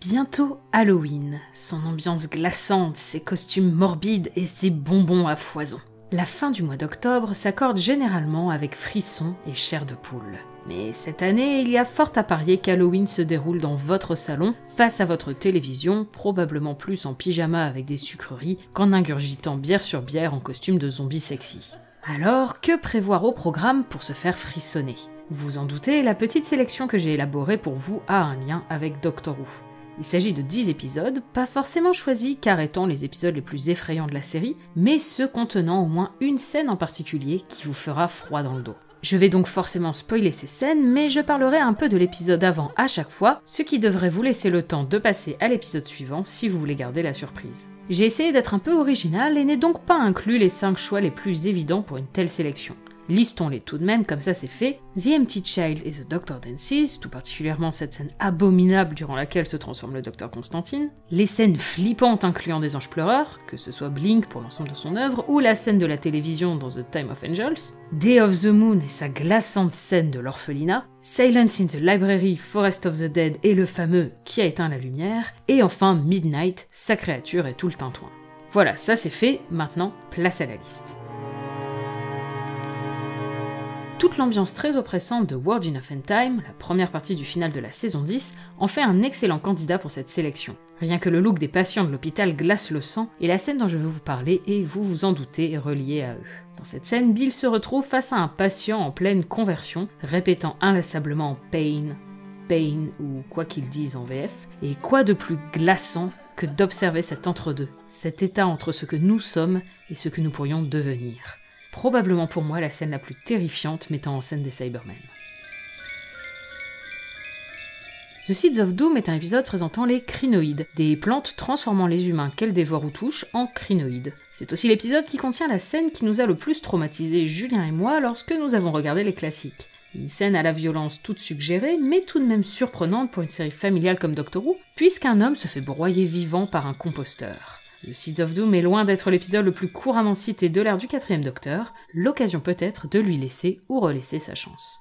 Bientôt Halloween, son ambiance glaçante, ses costumes morbides et ses bonbons à foison. La fin du mois d'octobre s'accorde généralement avec frissons et chair de poule. Mais cette année, il y a fort à parier qu'Halloween se déroule dans votre salon, face à votre télévision, probablement plus en pyjama avec des sucreries qu'en ingurgitant bière sur bière en costume de zombie sexy. Alors, que prévoir au programme pour se faire frissonner ? Vous vous en doutez, la petite sélection que j'ai élaborée pour vous a un lien avec Doctor Who. Il s'agit de 10 épisodes, pas forcément choisis car étant les épisodes les plus effrayants de la série, mais ceux contenant au moins une scène en particulier qui vous fera froid dans le dos. Je vais donc forcément spoiler ces scènes, mais je parlerai un peu de l'épisode avant à chaque fois, ce qui devrait vous laisser le temps de passer à l'épisode suivant si vous voulez garder la surprise. J'ai essayé d'être un peu original et n'ai donc pas inclus les 5 choix les plus évidents pour une telle sélection. Listons-les tout de même, comme ça c'est fait. The Empty Child et The Doctor Dances, tout particulièrement cette scène abominable durant laquelle se transforme le Docteur Constantine. Les scènes flippantes incluant des anges pleureurs, que ce soit Blink pour l'ensemble de son œuvre, ou la scène de la télévision dans The Time of Angels. Day of the Moon et sa glaçante scène de l'orphelinat. Silence in the Library, Forest of the Dead et le fameux Qui a éteint la lumière. Et enfin Midnight, sa créature et tout le tintouin. Voilà, ça c'est fait, maintenant place à la liste. Toute l'ambiance très oppressante de World Enough and Time, la première partie du final de la saison 10, en fait un excellent candidat pour cette sélection. Rien que le look des patients de l'hôpital glace le sang, et la scène dont je veux vous parler est, vous vous en doutez, reliée à eux. Dans cette scène, Bill se retrouve face à un patient en pleine conversion, répétant inlassablement « pain », « pain » ou quoi qu'ils disent en VF, et quoi de plus glaçant que d'observer cet entre-deux, cet état entre ce que nous sommes et ce que nous pourrions devenir. Probablement pour moi la scène la plus terrifiante mettant en scène des Cybermen. The Seeds of Doom est un épisode présentant les crinoïdes, des plantes transformant les humains qu'elles dévorent ou touchent en crinoïdes. C'est aussi l'épisode qui contient la scène qui nous a le plus traumatisé Julien et moi lorsque nous avons regardé les classiques. Une scène à la violence toute suggérée, mais tout de même surprenante pour une série familiale comme Doctor Who, puisqu'un homme se fait broyer vivant par un composteur. The Seeds of Doom est loin d'être l'épisode le plus couramment cité de l'ère du 4e Docteur, l'occasion peut-être de lui laisser ou relaisser sa chance.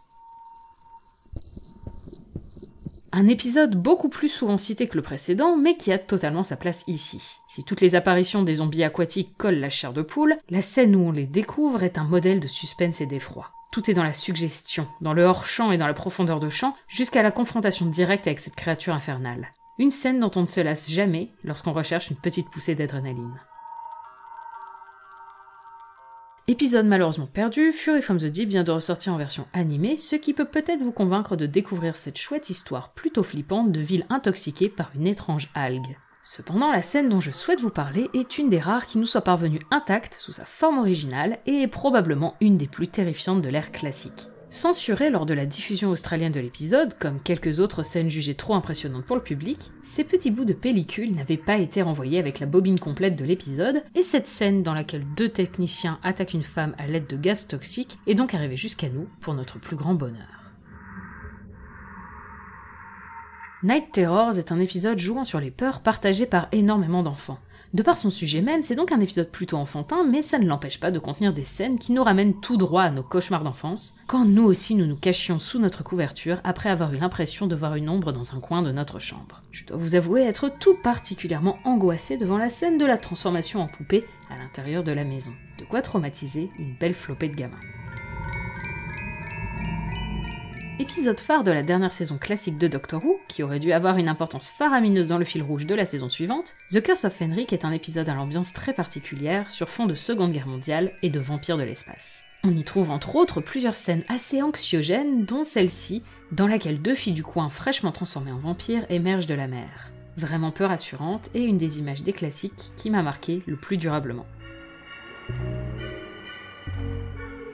Un épisode beaucoup plus souvent cité que le précédent, mais qui a totalement sa place ici. Si toutes les apparitions des zombies aquatiques collent la chair de poule, la scène où on les découvre est un modèle de suspense et d'effroi. Tout est dans la suggestion, dans le hors-champ et dans la profondeur de champ, jusqu'à la confrontation directe avec cette créature infernale. Une scène dont on ne se lasse jamais lorsqu'on recherche une petite poussée d'adrénaline. Épisode malheureusement perdu, Fury from the Deep vient de ressortir en version animée, ce qui peut peut-être vous convaincre de découvrir cette chouette histoire plutôt flippante de ville intoxiquée par une étrange algue. Cependant, la scène dont je souhaite vous parler est une des rares qui nous soit parvenue intacte sous sa forme originale et est probablement une des plus terrifiantes de l'ère classique. Censurée lors de la diffusion australienne de l'épisode, comme quelques autres scènes jugées trop impressionnantes pour le public, ces petits bouts de pellicule n'avaient pas été renvoyés avec la bobine complète de l'épisode, et cette scène dans laquelle 2 techniciens attaquent une femme à l'aide de gaz toxiques est donc arrivée jusqu'à nous pour notre plus grand bonheur. Night Terrors est un épisode jouant sur les peurs partagées par énormément d'enfants. De par son sujet même, c'est donc un épisode plutôt enfantin, mais ça ne l'empêche pas de contenir des scènes qui nous ramènent tout droit à nos cauchemars d'enfance, quand nous aussi nous nous cachions sous notre couverture après avoir eu l'impression de voir une ombre dans un coin de notre chambre. Je dois vous avouer être tout particulièrement angoissée devant la scène de la transformation en poupée à l'intérieur de la maison. De quoi traumatiser une belle flopée de gamins. Épisode phare de la dernière saison classique de Doctor Who, qui aurait dû avoir une importance faramineuse dans le fil rouge de la saison suivante, The Curse of Fenric est un épisode à l'ambiance très particulière sur fond de Seconde Guerre mondiale et de vampires de l'espace. On y trouve entre autres plusieurs scènes assez anxiogènes, dont celle-ci, dans laquelle 2 filles du coin fraîchement transformées en vampires émergent de la mer. Vraiment peu rassurante et une des images des classiques qui m'a marqué le plus durablement.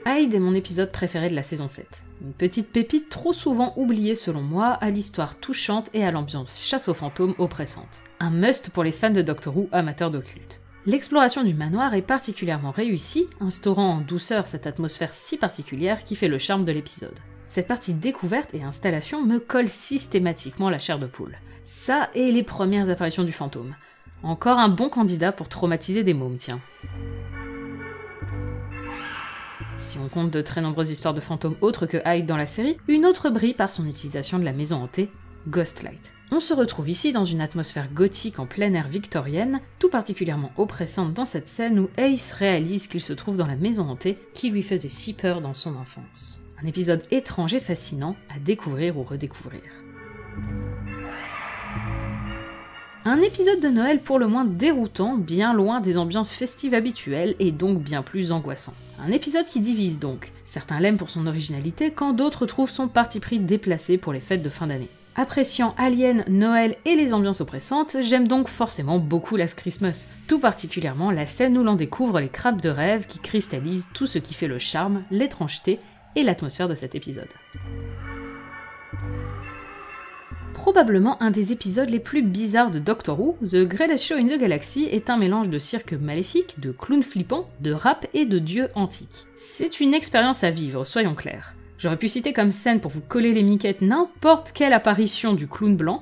Hyde est mon épisode préféré de la saison 7. Une petite pépite trop souvent oubliée selon moi, à l'histoire touchante et à l'ambiance chasse aux fantômes oppressante. Un must pour les fans de Doctor Who amateurs d'occulte. L'exploration du manoir est particulièrement réussie, instaurant en douceur cette atmosphère si particulière qui fait le charme de l'épisode. Cette partie découverte et installation me colle systématiquement la chair de poule. Ça et les premières apparitions du fantôme. Encore un bon candidat pour traumatiser des mômes, tiens. Si on compte de très nombreuses histoires de fantômes autres que Hyde dans la série, une autre brille par son utilisation de la maison hantée, Ghostlight. On se retrouve ici dans une atmosphère gothique en plein air victorienne, tout particulièrement oppressante dans cette scène où Ace réalise qu'il se trouve dans la maison hantée qui lui faisait si peur dans son enfance. Un épisode étrange et fascinant à découvrir ou redécouvrir. Un épisode de Noël pour le moins déroutant, bien loin des ambiances festives habituelles et donc bien plus angoissant. Un épisode qui divise donc. Certains l'aiment pour son originalité, quand d'autres trouvent son parti pris déplacé pour les fêtes de fin d'année. Appréciant Alien, Noël et les ambiances oppressantes, j'aime donc forcément beaucoup Last Christmas, tout particulièrement la scène où l'on découvre les crabes de rêve qui cristallisent tout ce qui fait le charme, l'étrangeté et l'atmosphère de cet épisode. Probablement un des épisodes les plus bizarres de Doctor Who, The Greatest Show in the Galaxy est un mélange de cirque maléfique, de clowns flippants, de rap et de dieux antiques. C'est une expérience à vivre, soyons clairs. J'aurais pu citer comme scène pour vous coller les miquettes n'importe quelle apparition du clown blanc.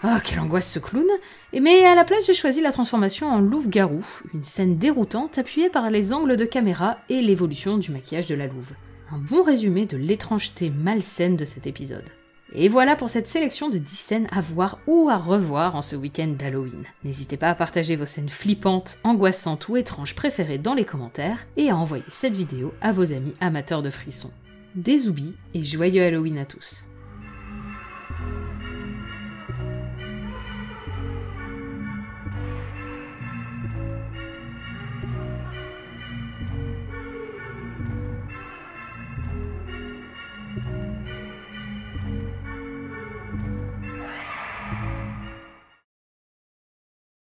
Ah, quelle angoisse ce clown! Mais à la place, j'ai choisi la transformation en louve-garou, une scène déroutante appuyée par les angles de caméra et l'évolution du maquillage de la louve. Un bon résumé de l'étrangeté malsaine de cet épisode. Et voilà pour cette sélection de 10 scènes à voir ou à revoir en ce week-end d'Halloween. N'hésitez pas à partager vos scènes flippantes, angoissantes ou étranges préférées dans les commentaires et à envoyer cette vidéo à vos amis amateurs de frissons. Des zoubis et joyeux Halloween à tous.